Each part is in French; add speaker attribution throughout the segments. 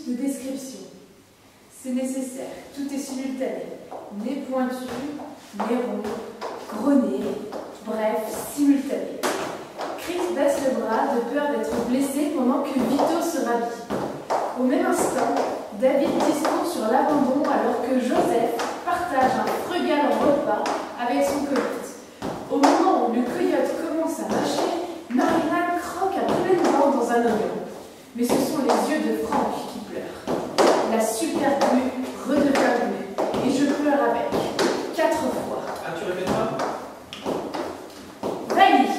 Speaker 1: de description. C'est nécessaire, tout est simultané. Nez pointu, nez rond, gros nez, bref, simultané. Chris baisse le bras de peur d'être blessé pendant que Vito se rhabille. Au même instant, David discourt sur l'abandon alors que Joseph partage un frugal repas avec son coyote. Au moment où le coyote commence à mâcher, Marina croque à pleines dents dans un oignon. Mais ce sont les yeux de Franck qui pleurent. La super glue redevient glue et je pleure avec. 4 fois.
Speaker 2: Ah, tu répètes pas?
Speaker 1: Riley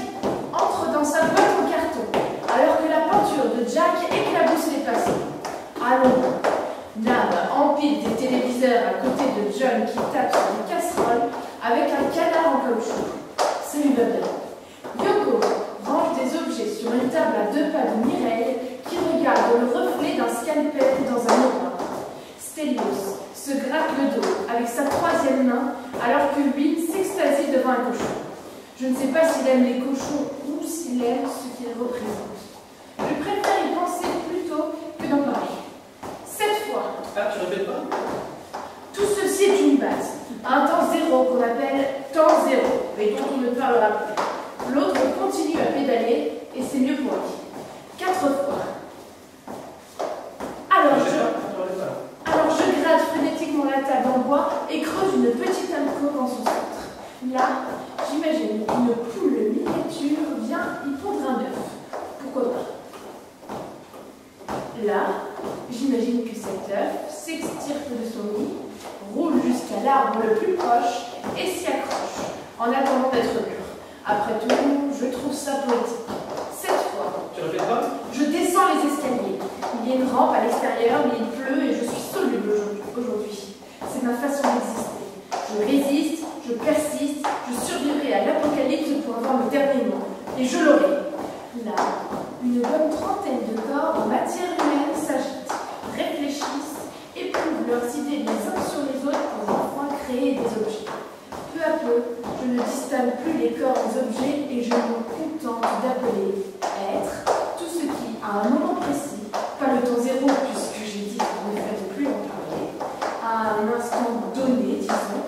Speaker 1: entre dans sa boîte en carton alors que la peinture de Jack éclabousse les passants. Allons. Nam empile des téléviseurs à côté de John qui tape sur une casserole avec un canard en caoutchouc. Ça lui va bien. Yoko range des objets sur une table à 2 pas de Mireille qui regarde le reflet d'un scalpel dans un miroir. Stelios se gratte le dos avec sa 3e main alors que Will s'extasie devant un cochon. Je ne sais pas s'il aime les cochons ou s'il aime ce qu'ils représentent. Je préfère y penser plutôt que d'en parler. 7 fois.
Speaker 2: Ah, tu répètes pas?
Speaker 1: Tout ceci est une base, un temps zéro qu'on appelle temps zéro, mais dont on ne parlera plus. L'autre continue à pédaler et c'est mieux pour lui. 4 fois. Alors je gratte frénétiquement la table en bois et creuse une petite alcôve en son centre. Là, j'imagine une poule miniature vient y pondre un œuf. Pourquoi pas? Là, j'imagine que cet œuf s'extirpe de son nid, roule jusqu'à l'arbre le plus proche et s'y accroche, en attendant d'être mûr. Après tout, je trouve ça poétique. 7 fois.
Speaker 2: Tu répètes pas?
Speaker 1: Je descends les escaliers. Il y a une rampe à l'extérieur, mais il pleut et je suis soluble aujourd'hui. C'est ma façon d'exister. Je résiste, je persiste, je survivrai à l'apocalypse pour avoir le dernier mot. Et je l'aurai. Là, une bonne trentaine de corps en matière humaine s'agitent, réfléchissent, éprouvent leurs idées les uns sur les autres pour enfin créer des objets. Peu à peu, je ne distingue plus les corps des objets et je me contente d'appeler être tout ce qui, à un moment précis, pas le temps zéro puisque j'ai dit qu'on ne fallait plus en parler, à un instant donné, disons,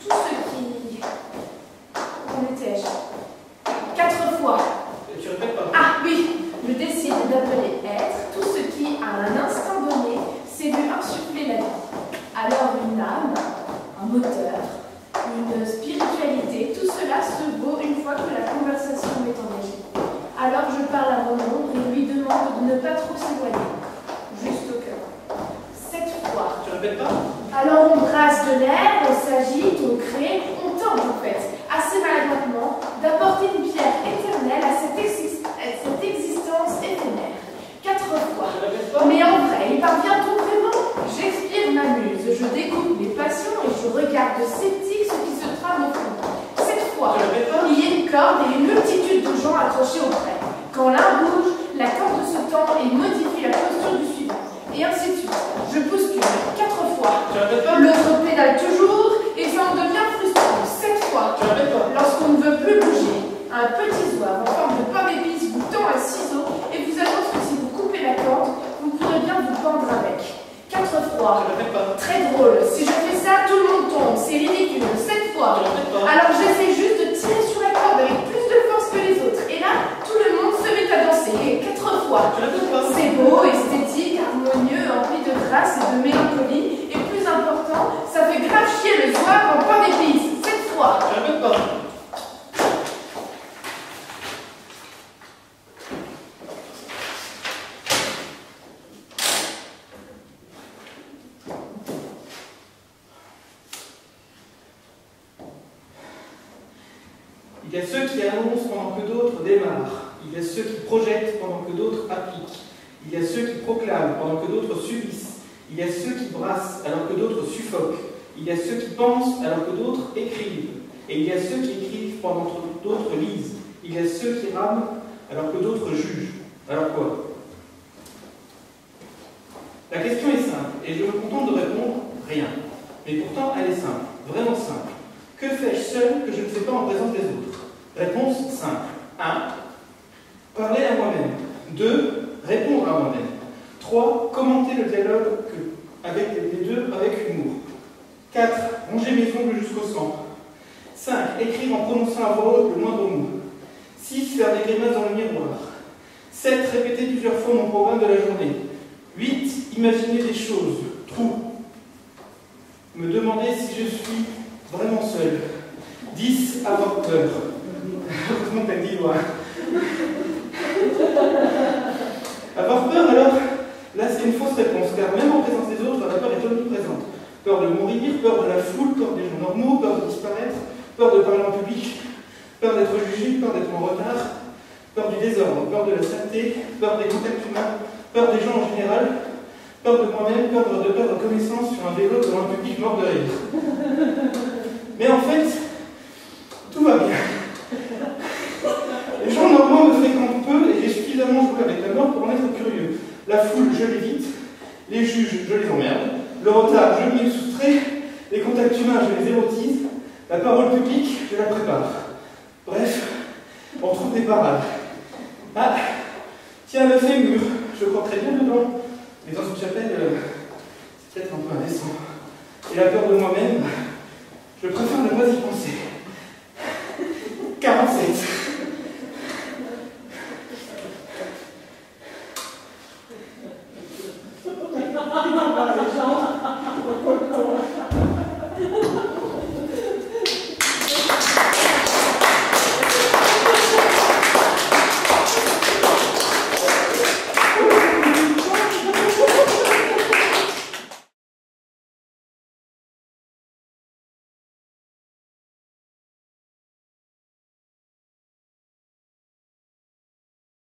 Speaker 1: tout ce qui... Où étais-je? 4 fois.
Speaker 2: Et tu répètes pas?
Speaker 1: Ah oui, je décide d'appeler être tout ce qui, à un instant donné, s'est vu insuffler la vie. Alors une âme, un moteur, une spiritualité, tout cela se vaut une fois que la conversation est engagée. Alors je parle à mon ombre et lui demande de ne pas trop s'éloigner. Juste au cœur. 7 fois.
Speaker 2: Tu répètes pas?
Speaker 1: Alors on brasse de l'air, on s'agite, on crée, on tente en fait, assez maladroitement, d'apporter une pierre éternelle à cette existence éphémère. 4 fois. Mais en vrai, il parvient-on vraiment? J'expire ma muse, je découpe mes passions et je regarde sceptique ce qui se trame au fond. 7 fois. Il y a une corde et une multitude de gens accrochés au près. Quand l'un bouge, la corde se tend et modifie la posture du suivant. Et ainsi de suite. Je bouscule 4 fois. L'autre pédale toujours et ça en devient frustrant. 7 fois. Lorsqu'on ne veut plus bouger, un petit zouave en forme de pain d'épices vous tend un ciseau et vous annonce que si vous coupez la corde, vous pourrez bien vous pendre avec. 4 fois. Très drôle. Si je fais ça, tout le monde tombe. C'est ridicule. 7 fois. Alors j'essaie juste de tirer sur la corde avec plus de force que les autres. Et là, tout le monde se met à danser. 4 fois. C'est beau, esthétique, harmonieux, empli de grâce et de mélancolie. Et plus important, ça fait grave chier le zouave en pain d'épices. 7 fois.
Speaker 2: Il y a ceux qui annoncent pendant que d'autres démarrent. Il y a ceux qui projettent pendant que d'autres appliquent. Il y a ceux qui proclament pendant que d'autres subissent. Il y a ceux qui brassent alors que d'autres suffoquent. Il y a ceux qui pensent alors que d'autres écrivent. Et il y a ceux qui écrivent pendant que d'autres lisent. Il y a ceux qui rament alors que d'autres jugent. Alors quoi? La question est simple, et je me contente de répondre rien. Mais pourtant, elle est simple, vraiment simple. Que fais-je seul que je ne fais pas en présence des autres? Réponse simple. 1. Parler à moi-même. 2. Répondre à moi-même. 3. Commenter le dialogue avec les deux avec humour. 4. Ronger mes ongles jusqu'au sang. 5. Écrire en prononçant à voix haute le moindre mot. 6. Faire des grimaces dans le miroir. 7. Répéter plusieurs fois mon programme de la journée. 8. Imaginer des choses. Trou. Me demander si je suis vraiment seul. 10. Avoir peur. Heureusement que t'as dit ouais. Avoir peur, alors, là c'est une fausse réponse, car même en présence des autres, la peur est omniprésente. Peur de mourir, peur de la foule, peur des gens normaux, peur de disparaître, peur de parler en public, peur d'être jugé, peur d'être en retard, peur du désordre, peur de la saleté, peur des contacts humains, peur des gens en général, peur de moi-même, peur de perdre connaissance sur un vélo devant un public mort de rire. Mais en fait, tout va bien. Les gens normaux me fréquentent peu et j'ai suffisamment joué avec la mort pour en être curieux. La foule, je l'évite. Les juges, je les emmerde. Le retard, je m'y soustrais. Les contacts humains, je les érotise. La parole publique, je la prépare. Bref, on trouve des parades. Ah, tiens, le fémur, je crois très bien dedans. Mais dans une chapelle, c'est peut-être un peu indécent. Et la peur de moi-même, je préfère ne pas y penser.